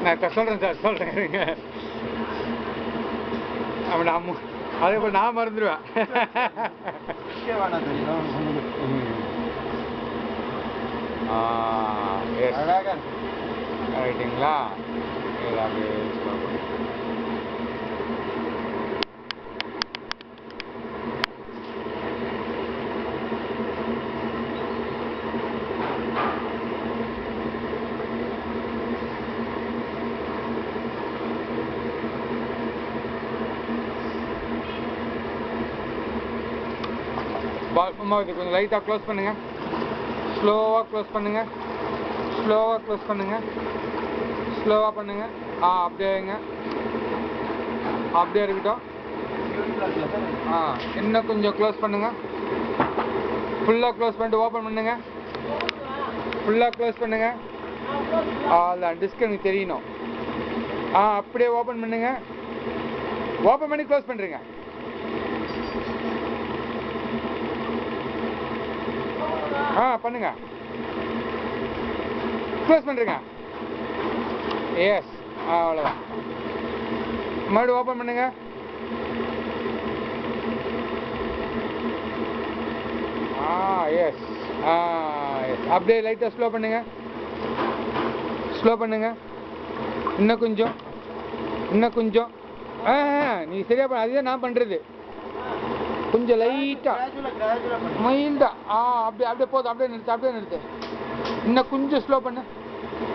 நான் சொல்கிறேன் சார் சொல்கிறேன். அவன் அதே போல் நான் மறந்துடுவேன். ரைட்டுங்களா? இது கொஞ்சம் லைட்டாக க்ளோஸ் பண்ணுங்க. ஸ்லோவாக க்ளோஸ் பண்ணுங்க. ஸ்லோவாக க்ளோஸ் பண்ணுங்க. ஸ்லோவாக பண்ணுங்க. அப்படியேங்க. அப்படியே இருக்கட்டும். இன்னும் கொஞ்சம் க்ளோஸ் பண்ணுங்க. ஃபுல்லாக க்ளோஸ் பண்ணிட்டு ஓப்பன் பண்ணுங்க. ஃபுல்லாக க்ளோஸ் பண்ணுங்க. அதான் டிஸ்க் எனக்கு தெரியணும். அப்படியே ஓப்பன் பண்ணுங்க. ஓப்பன் பண்ணி க்ளோஸ் பண்ணுறீங்க. பண்ணுங்க. க்ளோஸ் பண்ணுறீங்க. எஸ், அவ்வளோதான். மறுபடியும் ஓப்பன் பண்ணுங்க. Yes, yes. அப்படியே லைட்டாக ஸ்லோ பண்ணுங்க. ஸ்லோ பண்ணுங்க. இன்னும் கொஞ்சம். இன்னும் கொஞ்சம். நீ சரியா பண்ண. அதுதான் நான் பண்ணுறது. கொஞ்சம் லைட்டாக மைல்டா. அப்படியே அப்படியே போதும். அப்படியே நிறுத்து. அப்படியே நிறுத்து. இன்னும் கொஞ்சம் ஸ்லோ பண்ணு.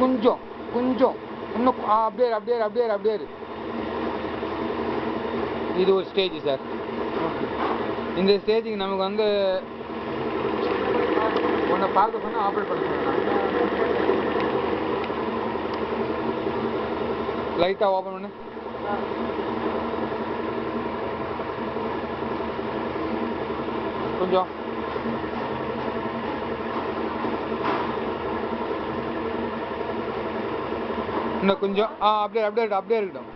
கொஞ்சம் கொஞ்சம் இன்னும். அப்படியே அப்படியே அப்படியே அப்படியே. இது ஒரு ஸ்டேஜ் சார். இந்த ஸ்டேஜுக்கு நமக்கு வந்து உன்னை பார்க்க சொன்னால் ஆப்ரேட் பண்ண சொன்னேன். லைட்டாக ஓப்பன் பண்ணு. கொஞ்சம். இன்னும் கொஞ்சம். அப்படியே அப்படியே அப்படியே இருக்கட்டும்.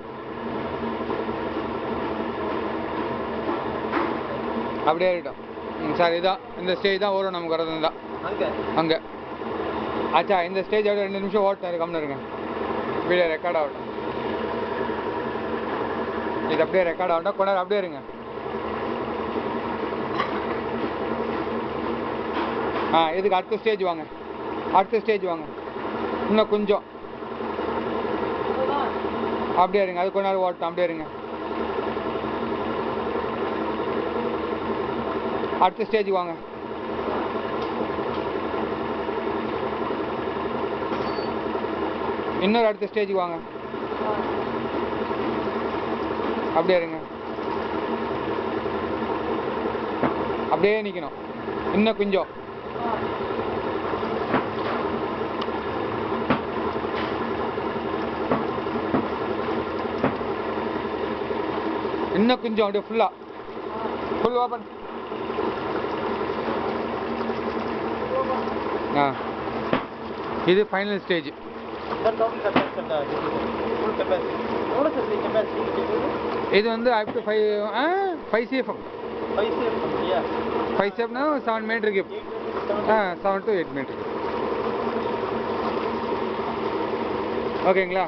அப்படியே இருக்கட்டும் சார். இதான் இந்த ஸ்டேஜ் தான் வரும் நமக்கு. வரது தான் அங்கே. ஆச்சா, இந்த ஸ்டேஜ் அப்படியே 2 நிமிஷம் ஓட்டேன். கம்மியாக இருங்க. வீடியோ ரெக்கார்ட் ஆகட்டும். இது அப்படியே ரெக்கார்ட் ஆகட்டும். கொஞ்ச நேரம் அப்படியே இருங்க. இதுக்கு அடுத்த ஸ்டேஜ் வாங்க. அடுத்த ஸ்டேஜ் வாங்க. இன்னும் கொஞ்சம். அப்படியே இருங்க. அது கொஞ்ச நேரம் ஓட்டும். அப்படியே இருங்க. அடுத்த ஸ்டேஜ் வாங்க. இன்னொரு அடுத்த ஸ்டேஜ் வாங்க. அப்படியே இருங்க. அப்படியே நிற்கணும். இன்னும் கொஞ்சம். இன்னும் கொஞ்சம். அப்படியே ஃபுல்லாக ஃபுல் ஓப்பன். இது ஃபைனல் ஸ்டேஜ். இது வந்து அப் டு 5 CFM. 5 CFம்னா 7 மீட்டருக்கு. 7 to 8 மீட்டருக்கு. ஓகேங்களா?